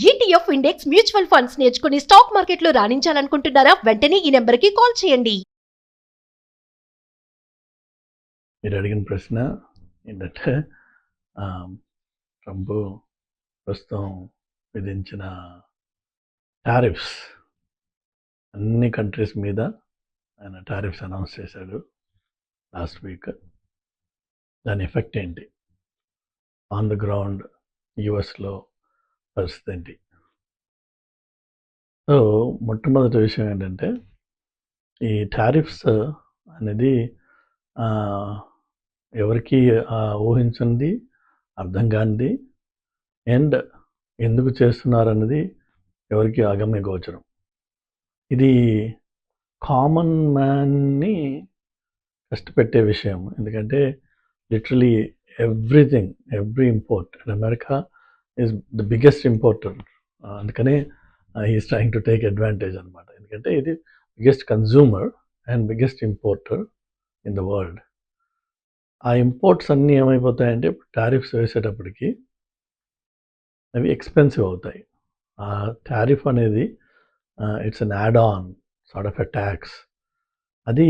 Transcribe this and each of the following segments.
ETF index mutual funds నేర్చుకుని stock మార్కెట్లో రాణించాలనుకుంటున్నారా? వెంటనే ఈ నెంబర్కి కాల్ చేయండి. మీరు అడిగిన ప్రశ్న ఏంటంటే ట్రంప్ ప్రస్తుతం విధించిన టారిఫ్స్ అన్ని కంట్రీస్ మీద ఆయన టారిఫ్స్ అనౌన్స్ చేశాడు లాస్ట్ వీక్. దాని ఎఫెక్ట్ ఏంటి, ఆన్ ద గ్రౌండ్ యుఎస్లో పరిస్థితి ఏంటి? సో మొట్టమొదటి విషయం ఏంటంటే, ఈ టారిఫ్స్ అనేది ఎవరికి ఊహించింది, అర్థం కానిది, అండ్ ఎందుకు చేస్తున్నారు అన్నది ఎవరికి అగమ్య గోచరం. ఇది కామన్ మ్యాన్ని కష్టపెట్టే విషయం. ఎందుకంటే literally everything, every import and America is the biggest importer. అందుకనే he's trying to take advantage అనమాట. ఎందుకంటే ఇది biggest consumer and biggest importer in the world. ఆ ఇంపోర్ట్స్ అన్నీ ఏమైపోతాయంటే టారిఫ్స్ వేసేటప్పటికి అవి ఎక్స్పెన్సివ్ అవుతాయి. ఆ టారిఫ్ అనేది it's an add on sort of a tax. అది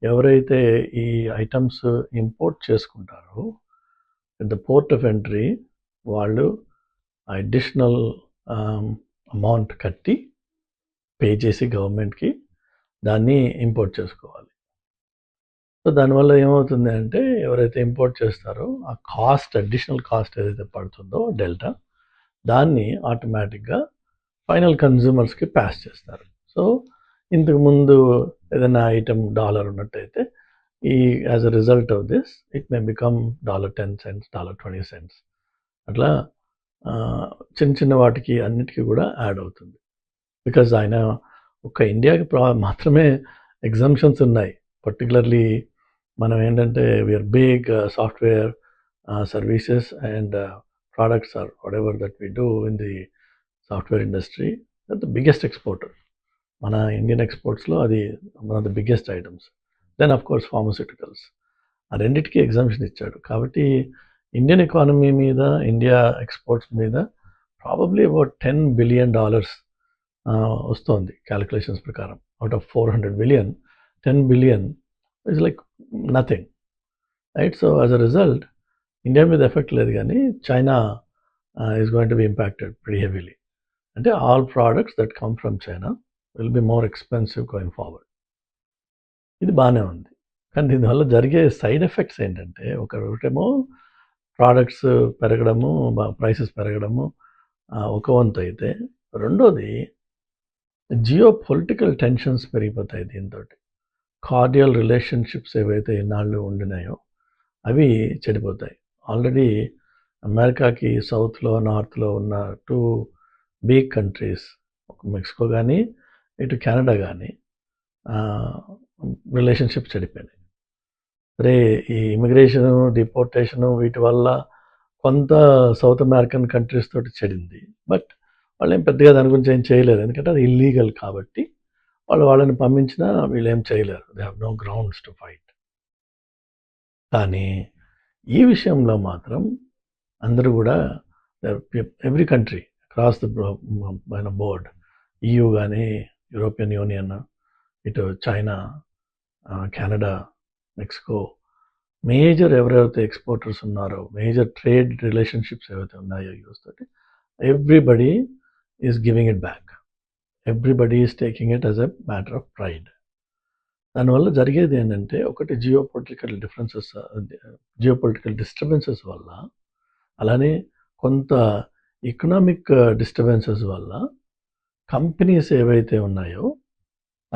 ఎవరైతే ఈ ఐటమ్స్ ఇంపోర్ట్ చేసుకుంటారో at the port of entry వాళ్ళు అడిషనల్ అమౌంట్ కట్టి పే చేసి గవర్నమెంట్కి దాన్ని ఇంపోర్ట్ చేసుకోవాలి. సో దానివల్ల ఏమవుతుంది అంటే ఎవరైతే ఇంపోర్ట్ చేస్తారో ఆ కాస్ట్, అడిషనల్ కాస్ట్ ఏదైతే పడుతుందో డెల్టా, దాన్ని ఆటోమేటిక్గా ఫైనల్ కన్జ్యూమర్స్కి పాస్ చేస్తారు. సో ఇంతకుముందు ఏదైనా ఐటమ్ $1 ఉన్నట్టయితే ఈ as a result of this it may become $10, $20. అట్లా చిన్న చిన్న వాటికి అన్నిటికీ కూడా యాడ్ అవుతుంది. బికాజ్ ఆయన ఒక ఇండియాకి మాత్రమే ఎగ్జామ్షన్స్ ఉన్నాయి. పర్టికులర్లీ మనం ఏంటంటే we are big software services and products or whatever that we do in the software industry, that's the biggest exporter. మన ఇండియన్ ఎక్స్పోర్ట్స్లో అది one of the biggest items. Then of course pharmaceuticals. ఆ రెండింటికి exemption ఇచ్చాడు. కాబట్టి Indian economy మీద, India exports మీద probably about $10 billion వస్తుంది క్యాలిక్యులేషన్స్ ప్రకారం. Out of 400 billion, 10 billion is like nothing, right? So as a result India మీద effect లేదు, కానీ China is going to be impacted pretty heavily. అంటే all products that come from China will be more expensive going forward. ఇది బాగానే ఉంది, కానీ దీనివల్ల జరిగే సైడ్ ఎఫెక్ట్స్ ఏంటంటే ఒకటేమో ప్రోడక్ట్స్ పెరగడము, ప్రైసెస్ పెరగడము ఒక వంతు అయితే, రెండోది జియో పొలిటికల్ టెన్షన్స్ పెరిగిపోతాయి. దీంతో కార్డియల్ రిలేషన్షిప్స్ ఏవైతే ఇన్నాళ్ళు ఉండినాయో అవి చెడిపోతాయి. ఆల్రెడీ అమెరికాకి సౌత్లో, నార్త్లో ఉన్న 2 బిగ్ కంట్రీస్, మెక్సికో కానీ ఇటు కెనడా కానీ రిలేషన్షిప్స్ చెడిపోయినాయి. సరే, ఈ ఇమిగ్రేషను, డిపోర్టేషను వీటి వల్ల కొంత సౌత్ అమెరికన్ కంట్రీస్ తోటి చెడింది. బట్ వాళ్ళు ఏం పెద్దగా దాని గురించి ఏం చేయలేరు, ఎందుకంటే అది ఇల్లీగల్ కాబట్టి. వాళ్ళని పంపించినా వీళ్ళు ఏం చేయలేరు. They have no grounds to fight. కానీ ఈ విషయంలో మాత్రం అందరూ కూడా every country across the board, EU కానీ, యూరోపియన్ యూనియన్, ఇటు చైనా, కెనడా, మెక్సికో, మేజర్ ఎవరైతే ఎక్స్పోర్టర్స్ ఉన్నారో, మేజర్ ట్రేడ్ రిలేషన్షిప్స్ ఏవైతే ఉన్నాయో యూఎస్ తోటి, everybody is giving it back. Everybody is taking it as a matter of pride. దానివల్ల జరిగేది ఏంటంటే, ఒకటి జియోపొలిటికల్ డిస్టర్బెన్సెస్ వల్ల, అలానే కొంత ఎకనామిక్ డిస్టర్బెన్సెస్ వల్ల కంపెనీస్ ఏవైతే ఉన్నాయో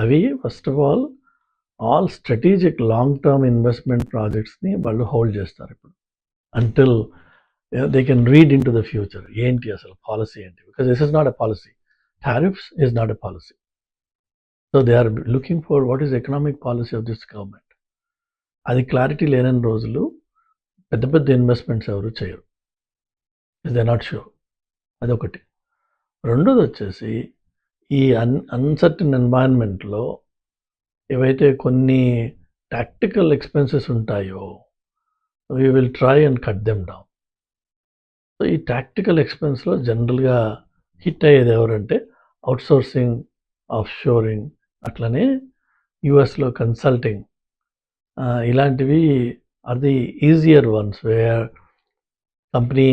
అవి first of all strategic long term investment ప్రాజెక్ట్స్ని వాళ్ళు హోల్డ్ చేస్తారు ఇప్పుడు, until they can read into the future. ఏంటి అసలు పాలసీ ఏంటి? Because this is not a policy. Tariffs is not a policy. So they are looking for what is economic policy of this government. అది clarity లేని రోజులు పెద్ద పెద్ద investments ఎవరు చేయరు, దే నాట్ షూర్. అదొకటి. రెండోది వచ్చేసి, ఈ అన్సర్టన్ ఎన్వైరన్మెంట్లో ఏవైతే కొన్ని టాక్టికల్ ఎక్స్పెన్సెస్ ఉంటాయో we will try and cut them down. So ఈ టాక్టికల్ ఎక్స్పెన్స్లో జనరల్గా హిట్ అయ్యేది ఎవరంటే అవుట్సోర్సింగ్, ఆఫ్ షోరింగ్, అట్లనే యుఎస్లో కన్సల్టింగ్, ఇలాంటివి are the easier ones where company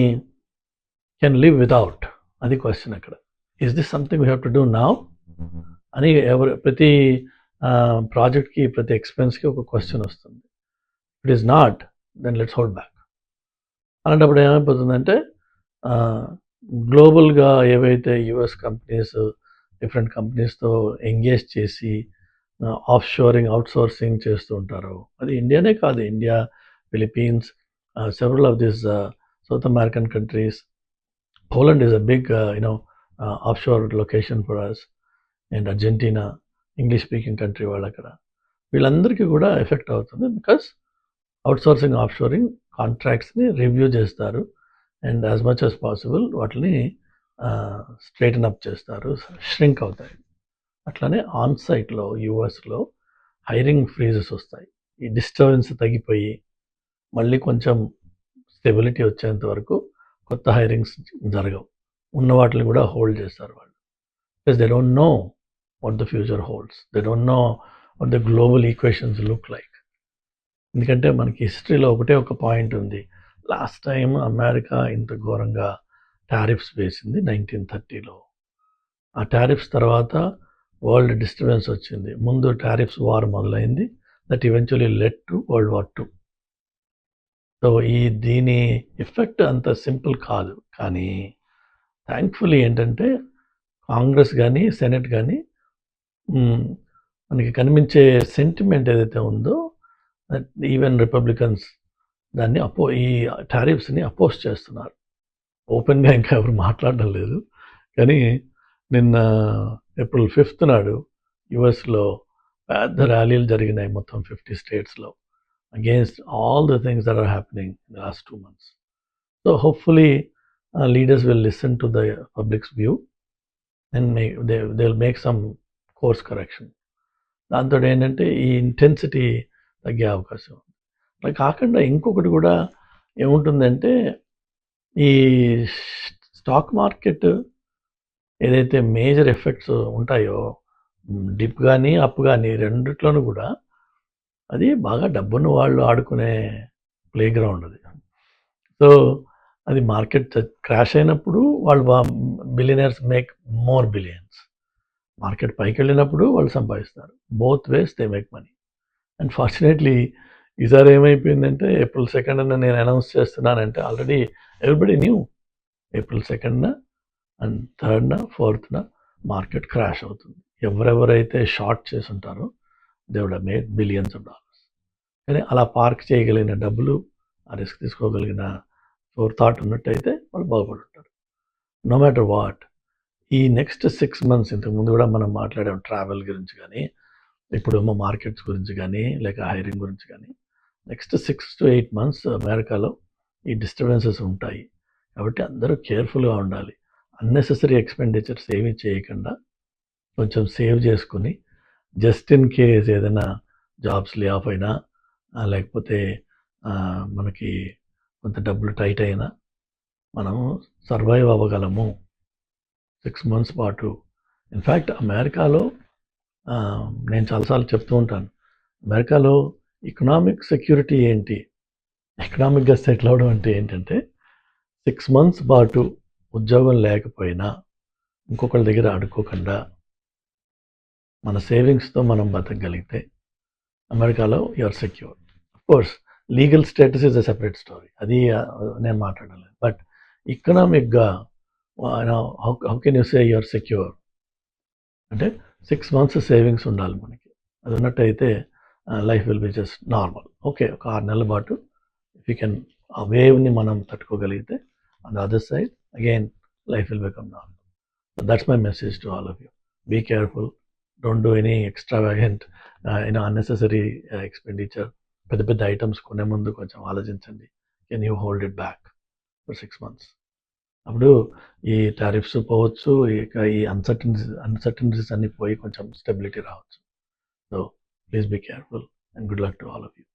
can live without. అది క్వశ్చన్ అక్కడ. Is this something we have to do now అని ప్రతి ప్రాజెక్ట్కి, ప్రతి ఎక్స్పెన్స్కి ఒక క్వశ్చన్ వస్తుంది. It is not, then let's hold back. అలాంటప్పుడు ఏమైపోతుందంటే గ్లోబల్గా ఏవైతే యుఎస్ కంపెనీస్ డిఫరెంట్ కంపెనీస్తో ఎంగేజ్ చేసి ఆఫ్ షోరింగ్, అవుట్సోర్సింగ్ చేస్తూ ఉంటారు. అది ఇండియానే కాదు, India, Philippines, several of this South American countries. Poland is a big of sure location for us. And Argentina, English speaking country వాళ్ళు అక్కడ. వీళ్ళందరికీ కూడా ఎఫెక్ట్ అవుతుంది. బికాస్ అవుట్సోర్సింగ్, ఆఫ్ షోరింగ్ కాంట్రాక్ట్స్ని రివ్యూ చేస్తారు and as much as possible వాటిని straighten up చేస్తారు, shrink అవుతాయి. అట్లానే ఆన్ సైట్లో యూఎస్లో హైరింగ్ ఫ్రీజెస్ వస్తాయి. ఈ డిస్టర్బెన్స్ తగ్గిపోయి మళ్ళీ కొంచెం స్టెబిలిటీ వచ్చేంత వరకు కొత్త హైరింగ్స్ జరగవు. ఉన్న వాటిని కూడా హోల్డ్ చేస్తారు వాళ్ళు. Because they don't know what the future holds, they don't know what the global equations look like. ఎందుకంటే మనకి హిస్టరీలో ఒకటే ఒక పాయింట్ ఉంది. లాస్ట్ టైం అమెరికా ఇంత ఘోరంగా టారిఫ్స్ వేసింది 1930లో. ఆ టారిఫ్స్ తర్వాత వరల్డ్ డిస్టర్బెన్స్ వచ్చింది. ముందు టారిఫ్స్ వార్ మొదలైంది, that eventually led to world war 2. So దీని ఎఫెక్ట్ అంత సింపుల్ కాదు. కానీ థ్యాంక్ఫుల్లీ ఏంటంటే కాంగ్రెస్ కానీ, సెనెట్ కానీ మనకి కనిపించే సెంటిమెంట్ ఏదైతే ఉందో, ఈవెన్ రిపబ్లికన్స్ దాన్ని ఈ టారిఫ్స్ని అపోజ్ చేస్తున్నారు. ఓపెన్గా ఇంకా ఎవరు మాట్లాడడం లేదు. కానీ నిన్న ఏప్రిల్ 5th నాడు యుఎస్లో పెద్ద ర్యాలీలు జరిగినాయి మొత్తం 50 స్టేట్స్లో against all the things that are happening in the last 2 months. So hopefully leaders will listen to the public's view and they will make some course correction. దాంతో ఏంటంటే ఈ ఇంటెన్సిటీ తగ్గే అవకాశం ఉంది. అలా కాకుండా ఇంకొకటి కూడా ఏముంటుందంటే, ఈ స్టాక్ మార్కెట్ ఏదైతే మేజర్ ఎఫెక్ట్స్ ఉంటాయో, డిప్ కానీ అప్ కానీ రెండిట్లోనూ కూడా అది బాగా డబ్బున్న వాళ్ళు ఆడుకునే ప్లే గ్రౌండ్ అది. సో అది మార్కెట్ క్రాష్ అయినప్పుడు వాళ్ళు billionaires make more billions. Market పైకి వెళ్ళినప్పుడు వాళ్ళు సంపాదిస్తారు. Both ways they make money. And fortunately ఈసారి ఏమైపోయిందంటే, ఏప్రిల్ 2nd నేను అనౌన్స్ చేస్తున్నానంటే already everybody knew April 2nd and 3rd 4th market crash అవుతుంది. ఎవరెవరైతే షార్ట్ చేసి ఉంటారో they would have made billions of dollars. కానీ అలా పార్క్ చేయగలిగిన డబ్బులు, ఆ రిస్క్ తీసుకోగలిగిన థాట్ ఉన్నట్టయితే వాళ్ళు బాగుపడి ఉంటారు. నో మ్యాటర్ వాట్, ఈ నెక్స్ట్ 6 months, ఇంతకుముందు కూడా మనం మాట్లాడాం ట్రావెల్ గురించి కానీ, ఇప్పుడేమో మార్కెట్స్ గురించి కానీ, లేక హైరింగ్ గురించి కానీ. నెక్స్ట్ 6 to 8 months అమెరికాలో ఈ డిస్టర్బెన్సెస్ ఉంటాయి. కాబట్టి అందరూ కేర్ఫుల్గా ఉండాలి. అన్నెసెసరీ ఎక్స్పెండిచర్స్ ఏమీ చేయకుండా కొంచెం సేవ్ చేసుకుని, జస్ట్ ఇన్ కేస్ ఏదైనా జాబ్స్ లే ఆఫ్ అయినా, లేకపోతే మనకి కొంత డబ్బులు టైట్ అయినా మనం సర్వైవ్ అవ్వగలము 6 months పాటు. ఇన్ఫ్యాక్ట్ అమెరికాలో నేను చాలాసార్లు చెప్తూ ఉంటాను, అమెరికాలో ఎకనామిక్ సెక్యూరిటీ ఏంటి, ఎకనామిక్గా సెటిల్ అవడం అంటే ఏంటంటే 6 months పాటు ఉద్యోగం లేకపోయినా, ఇంకొకరి దగ్గర అడుక్కోకుండా మన సేవింగ్స్తో మనం బతకగలిగితే అమెరికాలో you're secure. Course legal status is a separate story, అది నేను మాట్లాడలేదు. బట్ ఎకనామిక్గా how can you say you're secure అంటే 6 months సేవింగ్స్ ఉండాలి మనకి. అది ఉన్నట్టయితే life will be just normal. Okay, ఒక 6 నెలల పాటు ఇఫ్ యూ కెన్ ఆ వేవ్ని మనం తట్టుకోగలిగితే, on the other side again life will become normal. So that's my message to all of you. Be careful, don't do any extravagant unnecessary expenditure. పెద్ద పెద్ద items కొనే ముందు కొంచెం ఆలోచించండి. Can you hold it back for 6 months? అప్పుడు ఈ tariffs పోవచ్చు, ఇక ఈ అన్సర్టనిటీస్ అన్నీ పోయి కొంచెం స్టెబిలిటీ రావచ్చు. So please be careful and good luck to all of you.